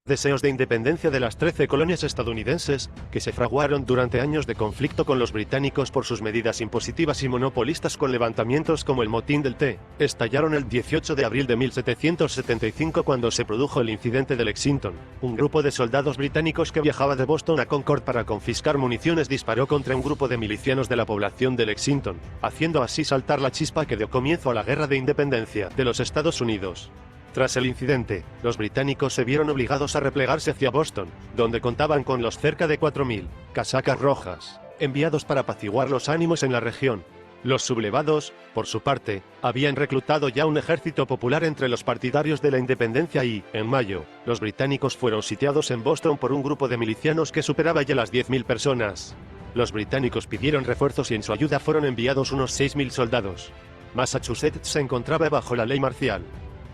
deseos de independencia de las 13 colonias estadounidenses, que se fraguaron durante años de conflicto con los británicos por sus medidas impositivas y monopolistas con levantamientos como el Motín del Té, estallaron el 18 de abril de 1775 cuando se produjo el incidente de Lexington. Un grupo de soldados británicos que viajaba de Boston a Concord para confiscar municiones disparó contra un grupo de milicianos de la población de Lexington, haciendo así saltar la chispa que dio comienzo a la Guerra de Independencia de los Estados Unidos. Tras el incidente, los británicos se vieron obligados a replegarse hacia Boston, donde contaban con los cerca de 4.000 casacas rojas, enviados para apaciguar los ánimos en la región. Los sublevados, por su parte, habían reclutado ya un ejército popular entre los partidarios de la independencia y, en mayo, los británicos fueron sitiados en Boston por un grupo de milicianos que superaba ya las 10.000 personas. Los británicos pidieron refuerzos y en su ayuda fueron enviados unos 6.000 soldados. Massachusetts se encontraba bajo la ley marcial.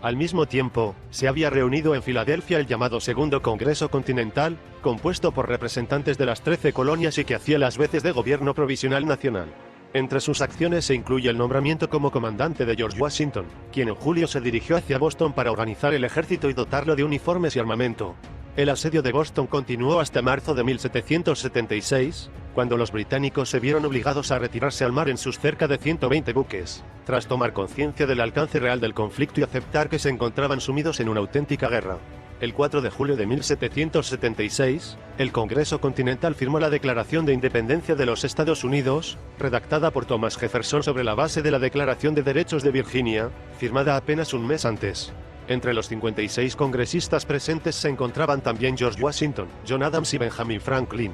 Al mismo tiempo, se había reunido en Filadelfia el llamado Segundo Congreso Continental, compuesto por representantes de las 13 colonias y que hacía las veces de gobierno provisional nacional. Entre sus acciones se incluye el nombramiento como comandante de George Washington, quien en julio se dirigió hacia Boston para organizar el ejército y dotarlo de uniformes y armamento. El asedio de Boston continuó hasta marzo de 1776, cuando los británicos se vieron obligados a retirarse al mar en sus cerca de 120 buques, tras tomar conciencia del alcance real del conflicto y aceptar que se encontraban sumidos en una auténtica guerra. El 4 de julio de 1776, el Congreso Continental firmó la Declaración de Independencia de los Estados Unidos, redactada por Thomas Jefferson sobre la base de la Declaración de Derechos de Virginia, firmada apenas un mes antes. Entre los 56 congresistas presentes se encontraban también George Washington, John Adams y Benjamin Franklin.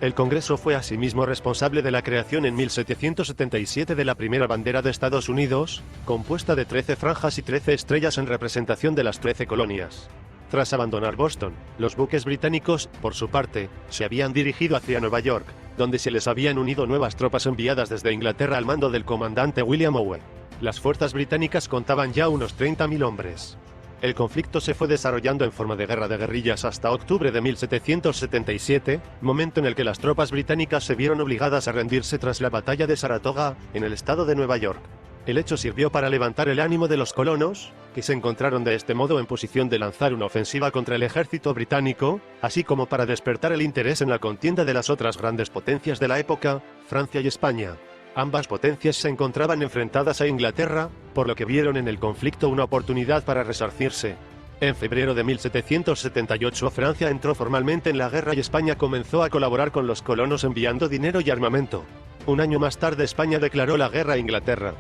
El Congreso fue asimismo responsable de la creación en 1777 de la primera bandera de Estados Unidos, compuesta de 13 franjas y 13 estrellas en representación de las 13 colonias. Tras abandonar Boston, los buques británicos, por su parte, se habían dirigido hacia Nueva York, donde se les habían unido nuevas tropas enviadas desde Inglaterra al mando del comandante William Owen. Las fuerzas británicas contaban ya unos 30.000 hombres. El conflicto se fue desarrollando en forma de guerra de guerrillas hasta octubre de 1777, momento en el que las tropas británicas se vieron obligadas a rendirse tras la batalla de Saratoga, en el estado de Nueva York. El hecho sirvió para levantar el ánimo de los colonos, que se encontraron de este modo en posición de lanzar una ofensiva contra el ejército británico, así como para despertar el interés en la contienda de las otras grandes potencias de la época, Francia y España. Ambas potencias se encontraban enfrentadas a Inglaterra, por lo que vieron en el conflicto una oportunidad para resarcirse. En febrero de 1778 Francia entró formalmente en la guerra y España comenzó a colaborar con los colonos enviando dinero y armamento. Un año más tarde España declaró la guerra a Inglaterra.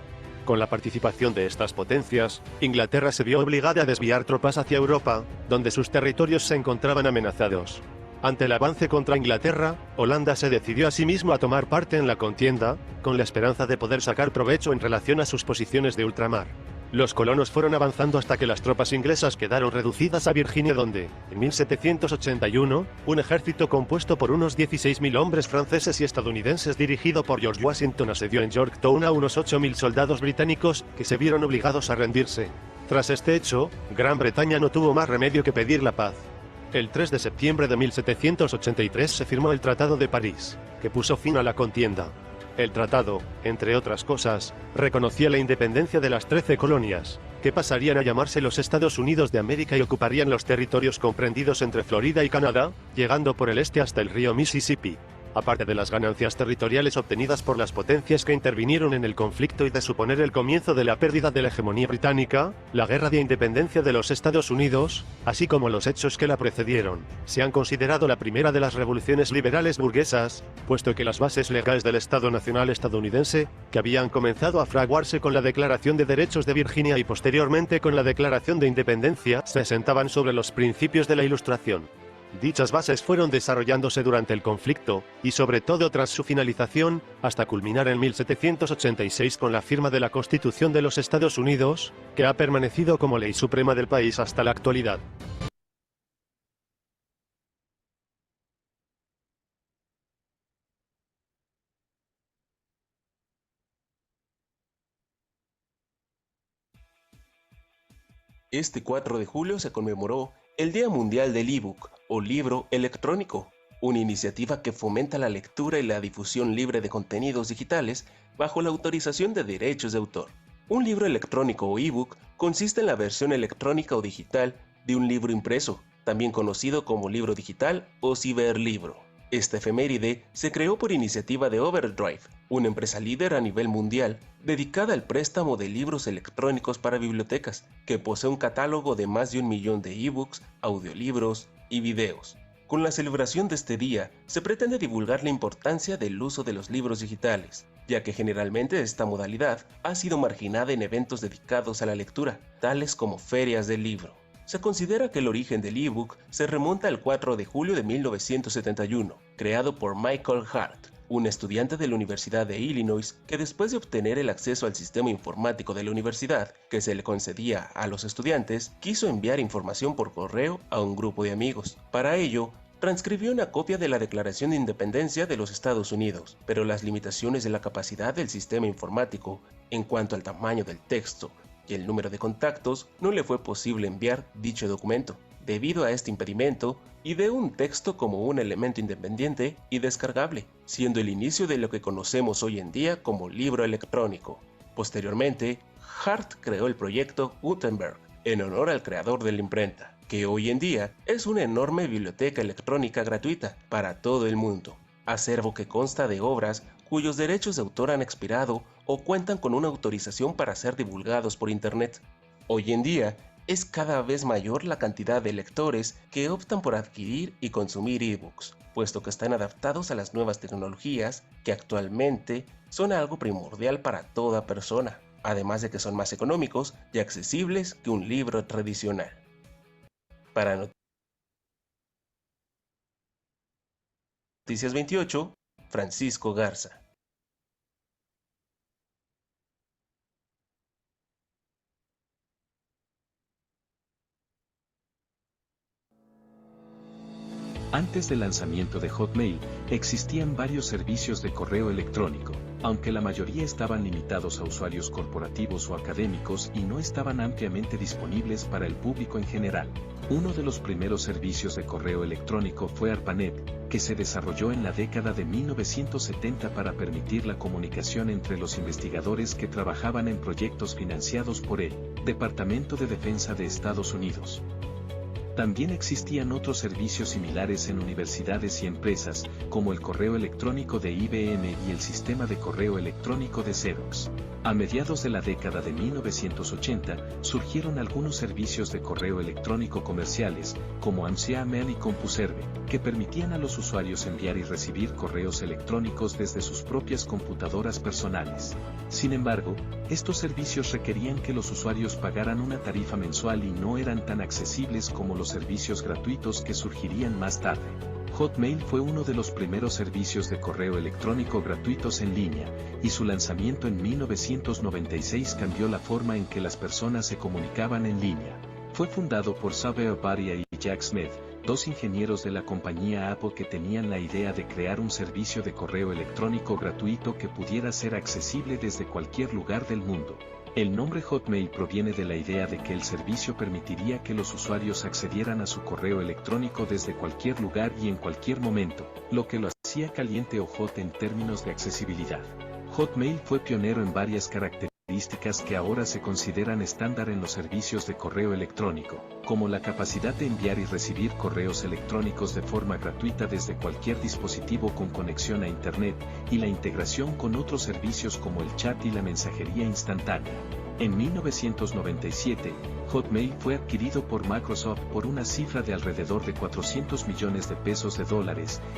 Con la participación de estas potencias, Inglaterra se vio obligada a desviar tropas hacia Europa, donde sus territorios se encontraban amenazados. Ante el avance contra Inglaterra, Holanda se decidió asimismo a tomar parte en la contienda, con la esperanza de poder sacar provecho en relación a sus posiciones de ultramar. Los colonos fueron avanzando hasta que las tropas inglesas quedaron reducidas a Virginia donde, en 1781, un ejército compuesto por unos 16.000 hombres franceses y estadounidenses dirigido por George Washington asedió en Yorktown a unos 8.000 soldados británicos que se vieron obligados a rendirse. Tras este hecho, Gran Bretaña no tuvo más remedio que pedir la paz. El 3 de septiembre de 1783 se firmó el Tratado de París, que puso fin a la contienda. El tratado, entre otras cosas, reconocía la independencia de las 13 colonias, que pasarían a llamarse los Estados Unidos de América y ocuparían los territorios comprendidos entre Florida y Canadá, llegando por el este hasta el río Mississippi. Aparte de las ganancias territoriales obtenidas por las potencias que intervinieron en el conflicto y de suponer el comienzo de la pérdida de la hegemonía británica, la Guerra de Independencia de los Estados Unidos, así como los hechos que la precedieron, se han considerado la primera de las revoluciones liberales burguesas, puesto que las bases legales del Estado Nacional estadounidense, que habían comenzado a fraguarse con la Declaración de Derechos de Virginia y posteriormente con la Declaración de Independencia, se asentaban sobre los principios de la Ilustración. Dichas bases fueron desarrollándose durante el conflicto, y sobre todo tras su finalización, hasta culminar en 1786 con la firma de la Constitución de los Estados Unidos, que ha permanecido como ley suprema del país hasta la actualidad. Este 4 de julio se conmemoró el Día Mundial del eBook, o libro electrónico, una iniciativa que fomenta la lectura y la difusión libre de contenidos digitales bajo la autorización de derechos de autor. Un libro electrónico o ebook consiste en la versión electrónica o digital de un libro impreso, también conocido como libro digital o ciberlibro. Esta efeméride se creó por iniciativa de Overdrive, una empresa líder a nivel mundial dedicada al préstamo de libros electrónicos para bibliotecas, que posee un catálogo de más de 1 millón de ebooks, audiolibros y videos. Con la celebración de este día, se pretende divulgar la importancia del uso de los libros digitales, ya que generalmente esta modalidad ha sido marginada en eventos dedicados a la lectura, tales como ferias del libro. Se considera que el origen del ebook se remonta al 4 de julio de 1971, creado por Michael Hart, un estudiante de la Universidad de Illinois que después de obtener el acceso al sistema informático de la universidad que se le concedía a los estudiantes, quiso enviar información por correo a un grupo de amigos. Para ello, transcribió una copia de la Declaración de Independencia de los Estados Unidos, pero las limitaciones de la capacidad del sistema informático en cuanto al tamaño del texto y el número de contactos, no le fue posible enviar dicho documento. Debido a este impedimento, ideó un texto como un elemento independiente y descargable, siendo el inicio de lo que conocemos hoy en día como libro electrónico. Posteriormente, Hart creó el proyecto Gutenberg, en honor al creador de la imprenta, que hoy en día es una enorme biblioteca electrónica gratuita para todo el mundo, acervo que consta de obras cuyos derechos de autor han expirado o cuentan con una autorización para ser divulgados por Internet. Hoy en día, es cada vez mayor la cantidad de lectores que optan por adquirir y consumir ebooks, puesto que están adaptados a las nuevas tecnologías que actualmente son algo primordial para toda persona, además de que son más económicos y accesibles que un libro tradicional. Para Noticias 28, Francisco Garza. Antes del lanzamiento de Hotmail, existían varios servicios de correo electrónico, aunque la mayoría estaban limitados a usuarios corporativos o académicos y no estaban ampliamente disponibles para el público en general. Uno de los primeros servicios de correo electrónico fue ARPANET, que se desarrolló en la década de 1970 para permitir la comunicación entre los investigadores que trabajaban en proyectos financiados por el Departamento de Defensa de Estados Unidos. También existían otros servicios similares en universidades y empresas, como el correo electrónico de IBM y el sistema de correo electrónico de Xerox. A mediados de la década de 1980, surgieron algunos servicios de correo electrónico comerciales, como Ansea Mail y CompuServe, que permitían a los usuarios enviar y recibir correos electrónicos desde sus propias computadoras personales. Sin embargo, estos servicios requerían que los usuarios pagaran una tarifa mensual y no eran tan accesibles como los servicios gratuitos que surgirían más tarde. Hotmail fue uno de los primeros servicios de correo electrónico gratuitos en línea, y su lanzamiento en 1996 cambió la forma en que las personas se comunicaban en línea. Fue fundado por Xavier Badia y Jack Smith, dos ingenieros de la compañía Apple que tenían la idea de crear un servicio de correo electrónico gratuito que pudiera ser accesible desde cualquier lugar del mundo. El nombre Hotmail proviene de la idea de que el servicio permitiría que los usuarios accedieran a su correo electrónico desde cualquier lugar y en cualquier momento, lo que lo hacía caliente o hot en términos de accesibilidad. Hotmail fue pionero en varias características que ahora se consideran estándar en los servicios de correo electrónico, como la capacidad de enviar y recibir correos electrónicos de forma gratuita desde cualquier dispositivo con conexión a Internet, y la integración con otros servicios como el chat y la mensajería instantánea. En 1997, Hotmail fue adquirido por Microsoft por una cifra de alrededor de $400 millones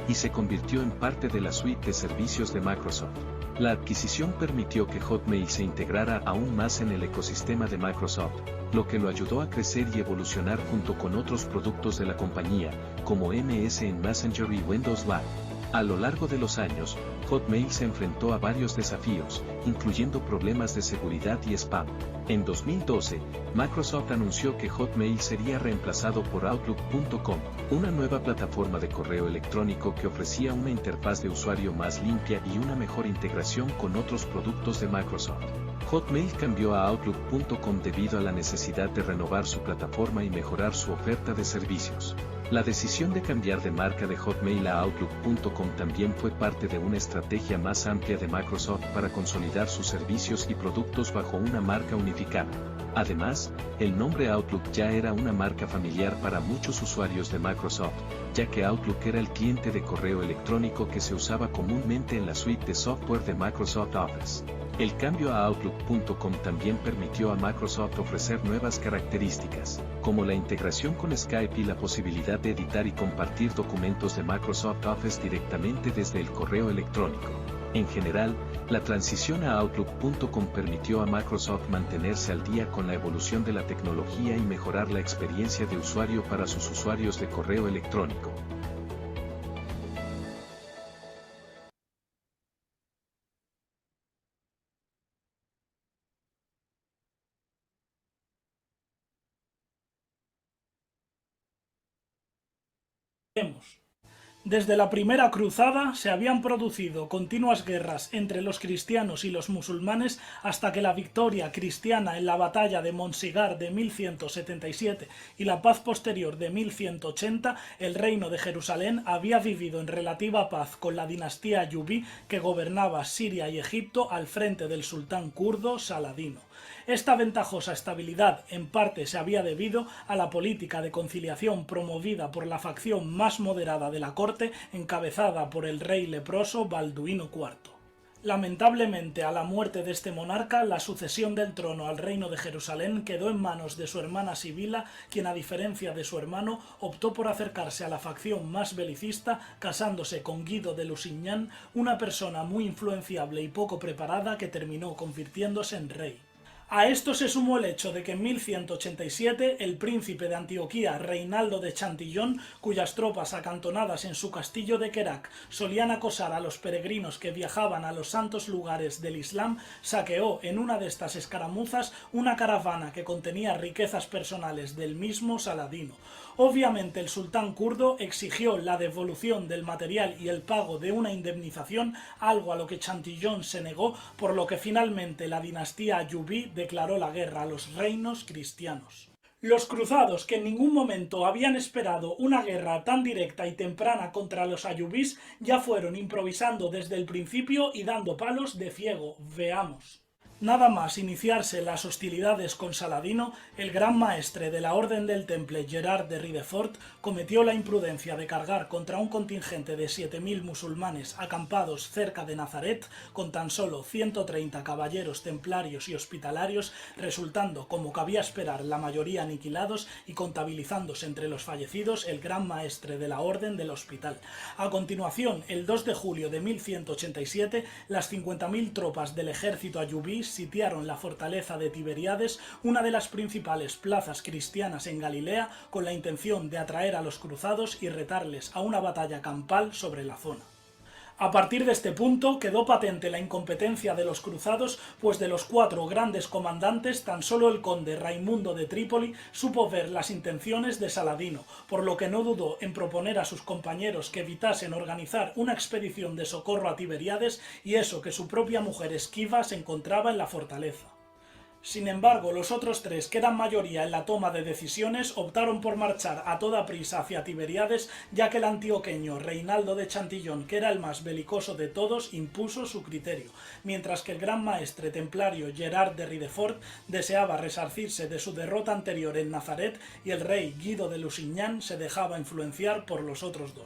y se convirtió en parte de la suite de servicios de Microsoft. La adquisición permitió que Hotmail se integrara aún más en el ecosistema de Microsoft, lo que lo ayudó a crecer y evolucionar junto con otros productos de la compañía, como MS en Messenger y Windows Live. A lo largo de los años, Hotmail se enfrentó a varios desafíos, incluyendo problemas de seguridad y spam. En 2012, Microsoft anunció que Hotmail sería reemplazado por Outlook.com, una nueva plataforma de correo electrónico que ofrecía una interfaz de usuario más limpia y una mejor integración con otros productos de Microsoft. Hotmail cambió a Outlook.com debido a la necesidad de renovar su plataforma y mejorar su oferta de servicios. La decisión de cambiar de marca de Hotmail a Outlook.com también fue parte de una estrategia más amplia de Microsoft para consolidar sus servicios y productos bajo una marca unificada. Además, el nombre Outlook ya era una marca familiar para muchos usuarios de Microsoft, ya que Outlook era el cliente de correo electrónico que se usaba comúnmente en la suite de software de Microsoft Office. El cambio a Outlook.com también permitió a Microsoft ofrecer nuevas características, como la integración con Skype y la posibilidad de editar y compartir documentos de Microsoft Office directamente desde el correo electrónico. En general, la transición a Outlook.com permitió a Microsoft mantenerse al día con la evolución de la tecnología y mejorar la experiencia de usuario para sus usuarios de correo electrónico. Desde la primera cruzada se habían producido continuas guerras entre los cristianos y los musulmanes hasta que la victoria cristiana en la batalla de Monsigar de 1177 y la paz posterior de 1180, el reino de Jerusalén había vivido en relativa paz con la dinastía Ayubí que gobernaba Siria y Egipto al frente del sultán kurdo Saladino. Esta ventajosa estabilidad en parte se había debido a la política de conciliación promovida por la facción más moderada de la corte encabezada por el rey leproso Balduino IV. Lamentablemente, a la muerte de este monarca, la sucesión del trono al reino de Jerusalén quedó en manos de su hermana Sibila, quien a diferencia de su hermano optó por acercarse a la facción más belicista, casándose con Guido de Lusignan, una persona muy influenciable y poco preparada que terminó convirtiéndose en rey. A esto se sumó el hecho de que en 1187 el príncipe de Antioquía, Reinaldo de Chantillon, cuyas tropas acantonadas en su castillo de Kerak solían acosar a los peregrinos que viajaban a los santos lugares del Islam, saqueó en una de estas escaramuzas una caravana que contenía riquezas personales del mismo Saladino. Obviamente el sultán kurdo exigió la devolución del material y el pago de una indemnización, algo a lo que Chantillon se negó, por lo que finalmente la dinastía Ayubí declaró la guerra a los reinos cristianos. Los cruzados, que en ningún momento habían esperado una guerra tan directa y temprana contra los ayubís, ya fueron improvisando desde el principio y dando palos de ciego. Veamos. Nada más iniciarse las hostilidades con Saladino, el gran maestre de la Orden del Temple, Gerard de Ridefort, cometió la imprudencia de cargar contra un contingente de 7000 musulmanes acampados cerca de Nazaret, con tan solo 130 caballeros templarios y hospitalarios, resultando, como cabía esperar, la mayoría aniquilados y contabilizándose entre los fallecidos el gran maestre de la Orden del Hospital. A continuación, el 2 de julio de 1187, las 50.000 tropas del ejército ayubí sitiaron la fortaleza de Tiberíades, una de las principales plazas cristianas en Galilea, con la intención de atraer a los cruzados y retarles a una batalla campal sobre la zona. A partir de este punto quedó patente la incompetencia de los cruzados, pues de los 4 grandes comandantes tan solo el conde Raimundo de Trípoli supo ver las intenciones de Saladino, por lo que no dudó en proponer a sus compañeros que evitasen organizar una expedición de socorro a Tiberíades, y eso que su propia mujer Esquiva se encontraba en la fortaleza. Sin embargo, los otros 3, que eran mayoría en la toma de decisiones, optaron por marchar a toda prisa hacia Tiberíades, ya que el antioqueño Reinaldo de Chantillon, que era el más belicoso de todos, impuso su criterio, mientras que el gran maestre templario Gerard de Ridefort deseaba resarcirse de su derrota anterior en Nazaret, y el rey Guido de Lusignan se dejaba influenciar por los otros 2.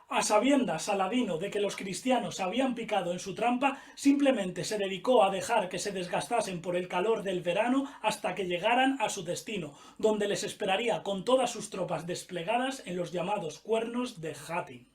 A sabiendas Saladino de que los cristianos habían picado en su trampa, simplemente se dedicó a dejar que se desgastasen por el calor del verano hasta que llegaran a su destino, donde les esperaría con todas sus tropas desplegadas en los llamados Cuernos de Hattin.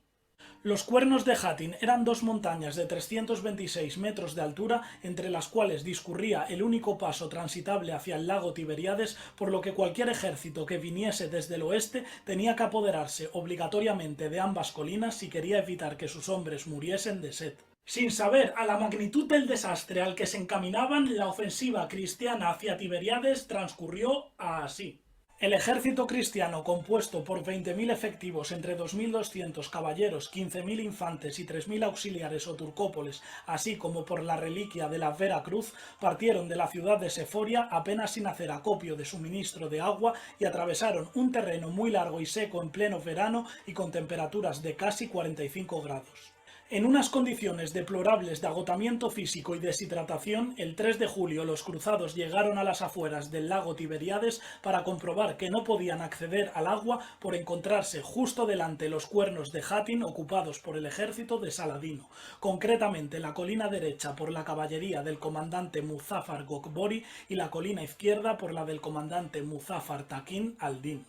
Los Cuernos de Hattin eran 2 montañas de 326 metros de altura, entre las cuales discurría el único paso transitable hacia el lago Tiberíades, por lo que cualquier ejército que viniese desde el oeste tenía que apoderarse obligatoriamente de ambas colinas si quería evitar que sus hombres muriesen de sed. Sin saber a la magnitud del desastre al que se encaminaban, la ofensiva cristiana hacia Tiberíades transcurrió así. El ejército cristiano, compuesto por 20.000 efectivos entre 2.200 caballeros, 15.000 infantes y 3.000 auxiliares o turcópoles, así como por la reliquia de la Vera Cruz, partieron de la ciudad de Seforia apenas sin hacer acopio de suministro de agua y atravesaron un terreno muy largo y seco en pleno verano y con temperaturas de casi 45 grados. En unas condiciones deplorables de agotamiento físico y deshidratación, el 3 de julio los cruzados llegaron a las afueras del lago Tiberíades para comprobar que no podían acceder al agua por encontrarse justo delante los cuernos de Hattin ocupados por el ejército de Saladino, concretamente la colina derecha por la caballería del comandante Muzaffar Gokbori y la colina izquierda por la del comandante Muzaffar Takin al-Din.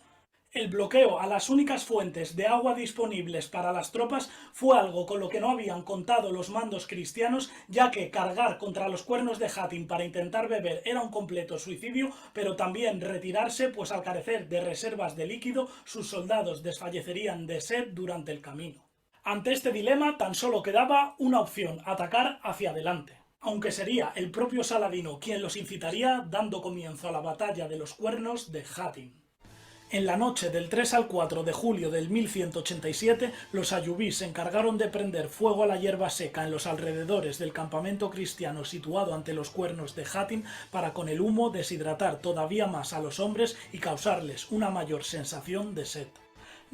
El bloqueo a las únicas fuentes de agua disponibles para las tropas fue algo con lo que no habían contado los mandos cristianos, ya que cargar contra los cuernos de Hattin para intentar beber era un completo suicidio, pero también retirarse, pues al carecer de reservas de líquido, sus soldados desfallecerían de sed durante el camino. Ante este dilema tan solo quedaba una opción: atacar hacia adelante, aunque sería el propio Saladino quien los incitaría, dando comienzo a la batalla de los cuernos de Hattin. En la noche del 3 al 4 de julio del 1187, los ayubís se encargaron de prender fuego a la hierba seca en los alrededores del campamento cristiano situado ante los cuernos de Hattin para con el humo deshidratar todavía más a los hombres y causarles una mayor sensación de sed.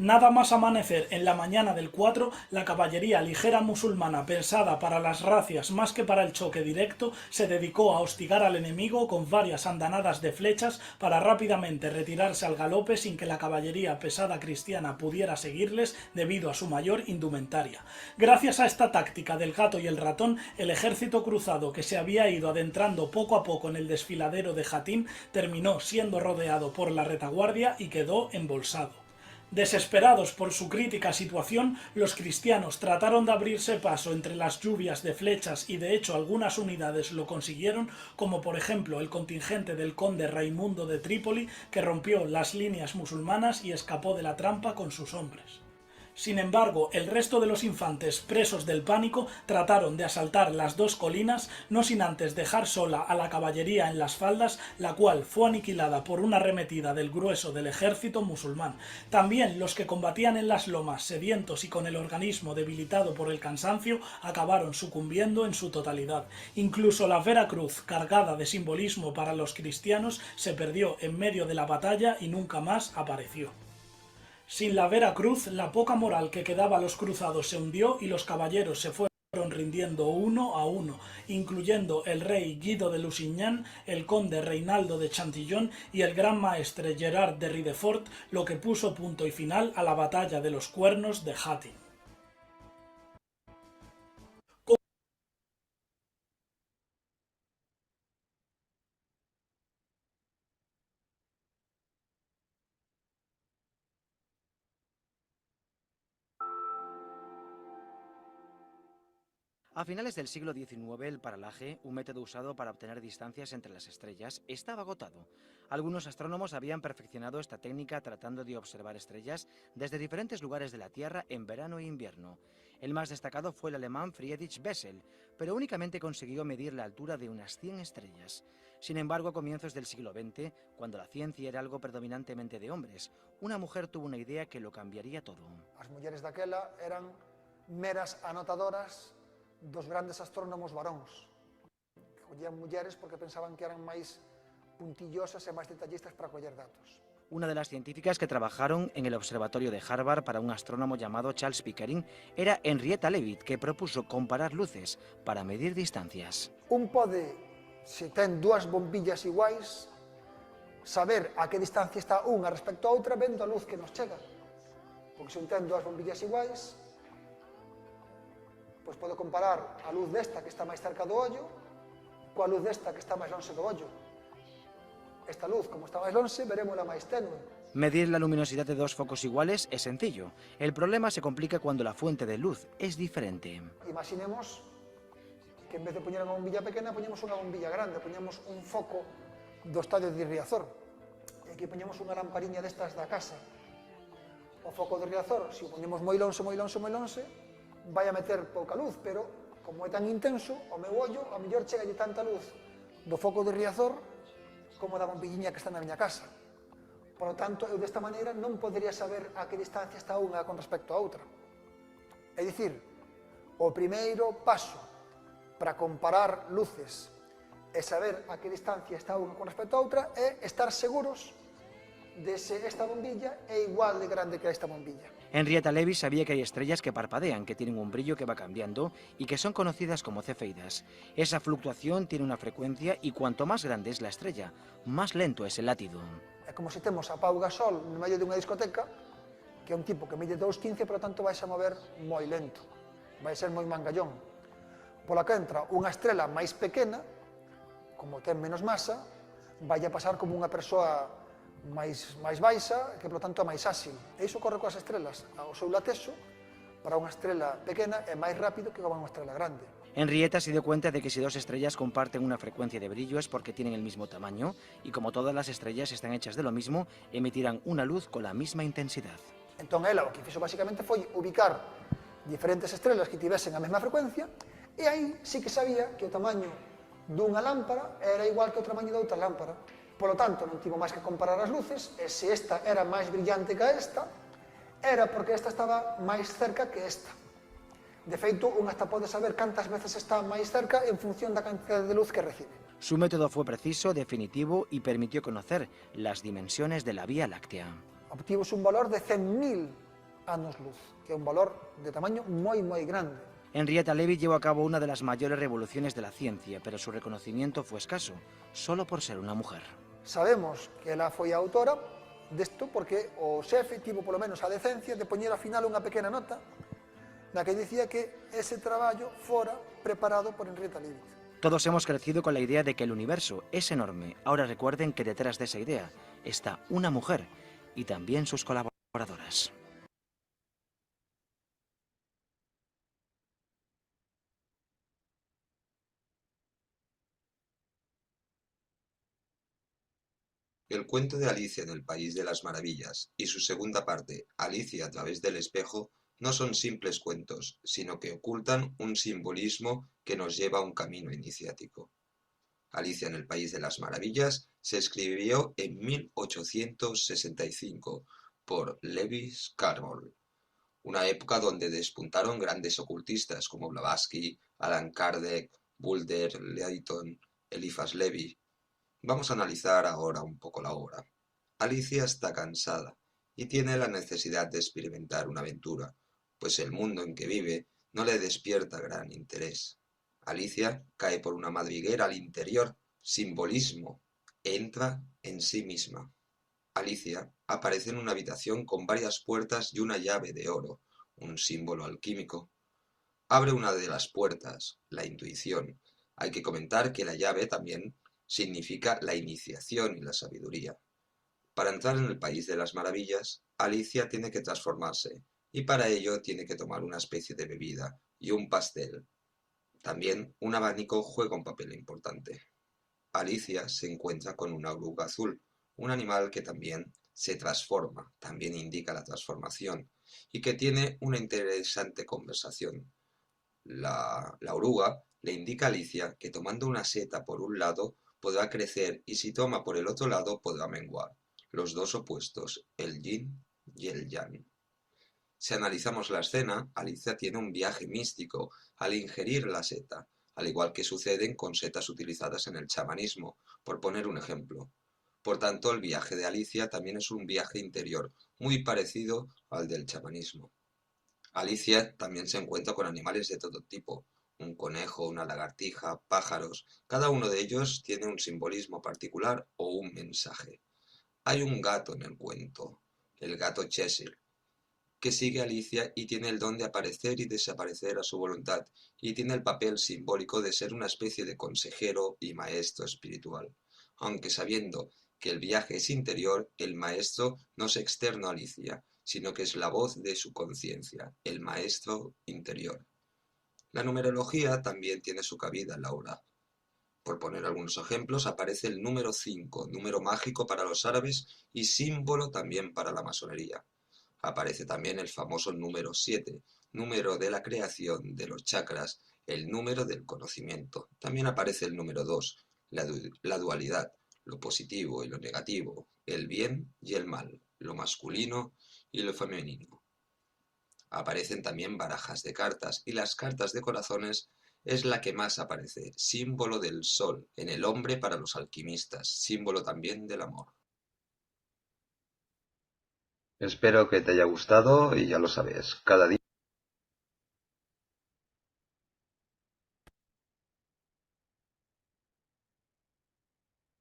Nada más amanecer en la mañana del 4, la caballería ligera musulmana pensada para las razias más que para el choque directo, se dedicó a hostigar al enemigo con varias andanadas de flechas para rápidamente retirarse al galope sin que la caballería pesada cristiana pudiera seguirles debido a su mayor indumentaria. Gracias a esta táctica del gato y el ratón, el ejército cruzado que se había ido adentrando poco a poco en el desfiladero de Hattin terminó siendo rodeado por la retaguardia y quedó embolsado. Desesperados por su crítica situación, los cristianos trataron de abrirse paso entre las lluvias de flechas y de hecho algunas unidades lo consiguieron, como por ejemplo el contingente del conde Raimundo de Trípoli, que rompió las líneas musulmanas y escapó de la trampa con sus hombres. Sin embargo, el resto de los infantes, presos del pánico, trataron de asaltar las dos colinas, no sin antes dejar sola a la caballería en las faldas, la cual fue aniquilada por una arremetida del grueso del ejército musulmán. También los que combatían en las lomas, sedientos y con el organismo debilitado por el cansancio, acabaron sucumbiendo en su totalidad. Incluso la Vera Cruz, cargada de simbolismo para los cristianos, se perdió en medio de la batalla y nunca más apareció. Sin la Vera Cruz, la poca moral que quedaba a los cruzados se hundió y los caballeros se fueron rindiendo uno a uno, incluyendo el rey Guido de Lusignan, el conde Reinaldo de Chantillon y el gran maestre Gerard de Ridefort, lo que puso punto y final a la batalla de los cuernos de Hattin. A finales del siglo XIX, el paralaje, un método usado para obtener distancias entre las estrellas, estaba agotado. Algunos astrónomos habían perfeccionado esta técnica tratando de observar estrellas desde diferentes lugares de la Tierra en verano e invierno. El más destacado fue el alemán Friedrich Bessel, pero únicamente consiguió medir la altura de unas 100 estrellas. Sin embargo, a comienzos del siglo XX, cuando la ciencia era algo predominantemente de hombres, una mujer tuvo una idea que lo cambiaría todo. As mulleres daquela eran meras anotadoras dos grandes astrónomos varóns. Collían mulleres porque pensaban que eran máis puntillosas e máis detallistas para coller datos. Una de las científicas que trabajaron en el observatorio de Harvard para un astrónomo llamado Charles Pickering era Henrietta Leavitt, que propuso comparar luces para medir distancias. Un pode, se ten dúas bombillas iguais, saber a que distancia está unha respecto a outra vendo a luz que nos chega. Porque se un ten dúas bombillas iguais, pois pode comparar a luz desta que está máis cerca do ollo coa luz desta que está máis lonxe do ollo. Esta luz, como está máis lonxe, verémola máis tenue. Medir la luminosidad de dos focos iguales es sencillo. El problema se complica cuando la fuente de luz es diferente. Imaginemos que en vez de poñer unha bombilla pequena, poñemos unha bombilla grande, poñemos un foco do estadio de Riazor. E aquí poñemos unha lampariña destas da casa. O foco de Riazor, se o poñemos moi lonxe, vai a meter pouca luz, pero como é tan intenso, o meu ollo, a mellor chegalle tanta luz do foco de Riazor como da bombilliña que está na miña casa. Por lo tanto, eu desta maneira non podería saber a que distancia está unha con respecto a outra. É dicir, o primeiro paso para comparar luces e saber a que distancia está unha con respecto a outra é estar seguros de se esta bombilla é igual de grande que esta bombilla. Henrietta Levy sabía que hay estrellas que parpadean, que tienen un brillo que va cambiando y que son conocidas como cefeidas. Esa fluctuación tiene una frecuencia y cuanto más grande es la estrella, más lento es el latido. É como se temos a Pau Gasol no medio dunha discoteca, que é un tipo que mide 2,15, por lo tanto vai a mover moi lento, vai ser moi mangallón. Pola que entra unha estrela máis pequena, como ten menos masa, vai a pasar como unha persoa máis baixa, que por lo tanto é máis áxil. E iso corre coas estrelas. O seu lateso, para unha estrela pequena, é máis rápido que para unha estrela grande. Henrietta se dio cuenta de que si dos estrellas comparten una frecuencia de brillo es porque tienen el mismo tamaño y como todas las estrellas están hechas de lo mismo, emitirán una luz con la misma intensidad. Entón, ela o que fixo basicamente foi ubicar diferentes estrelas que tivesen a mesma frecuencia e aí sí que sabía que o tamaño dunha lámpara era igual que o tamaño da outra lámpara. Polo tanto, non tivo máis que comparar as luces e se esta era máis brillante que esta, era porque esta estaba máis cerca que esta. De feito, un hasta pode saber cantas veces está máis cerca en función da cantidad de luz que recibe. Su método fue preciso, definitivo y permitió conocer las dimensiones de la Vía Láctea. Obtivos un valor de 100.000 anos luz, que é un valor de tamaño moi grande. Henrietta Levy llevó a cabo una de las mayores revoluciones de la ciencia, pero su reconocimiento fue escaso, solo por ser una mujer. Sabemos que ela foi a autora desto porque o xefe tivo polo menos a decencia de poñer ao final unha pequena nota na que dicía que ese traballo fora preparado por Henrietta Levy. Todos hemos crecido con la idea de que el universo es enorme. Ahora recuerden que detrás de esa idea está una mujer y también sus colaboradoras. El cuento de Alicia en el País de las Maravillas y su segunda parte, Alicia a través del espejo, no son simples cuentos, sino que ocultan un simbolismo que nos lleva a un camino iniciático. Alicia en el País de las Maravillas se escribió en 1865 por Lewis Carroll, una época donde despuntaron grandes ocultistas como Blavatsky, Allan Kardec, Boulder Lytton, Eliphas Levi. Vamos a analizar ahora un poco la obra. Alicia está cansada y tiene la necesidad de experimentar una aventura, pues el mundo en que vive no le despierta gran interés. Alicia cae por una madriguera al interior, simbolismo, entra en sí misma. Alicia aparece en una habitación con varias puertas y una llave de oro, un símbolo alquímico. Abre una de las puertas, la intuición. Hay que comentar que la llave también significa la iniciación y la sabiduría. Para entrar en el País de las Maravillas, Alicia tiene que transformarse, y para ello tiene que tomar una especie de bebida y un pastel. También un abanico juega un papel importante. Alicia se encuentra con una oruga azul, un animal que también se transforma, también indica la transformación, y que tiene una interesante conversación. La oruga le indica a Alicia que tomando una seta por un lado podrá crecer y si toma por el otro lado podrá menguar. Los dos opuestos, el yin y el yang. Si analizamos la escena, Alicia tiene un viaje místico al ingerir la seta, al igual que suceden con setas utilizadas en el chamanismo, por poner un ejemplo. Por tanto, el viaje de Alicia también es un viaje interior, muy parecido al del chamanismo. Alicia también se encuentra con animales de todo tipo, un conejo, una lagartija, pájaros, cada uno de ellos tiene un simbolismo particular o un mensaje. Hay un gato en el cuento, el gato Cheshire, que sigue a Alicia y tiene el don de aparecer y desaparecer a su voluntad, y tiene el papel simbólico de ser una especie de consejero y maestro espiritual. Aunque sabiendo que el viaje es interior, el maestro no es externo a Alicia, sino que es la voz de su conciencia, el maestro interior. La numerología también tiene su cabida en la obra. Por poner algunos ejemplos, aparece el número 5, número mágico para los árabes y símbolo también para la masonería. Aparece también el famoso número 7, número de la creación de los chakras, el número del conocimiento. También aparece el número 2, la dualidad, lo positivo y lo negativo, el bien y el mal, lo masculino y lo femenino. Aparecen también barajas de cartas y las cartas de corazones es la que más aparece, símbolo del sol en el hombre para los alquimistas, símbolo también del amor. Espero que te haya gustado y ya lo sabes, cada día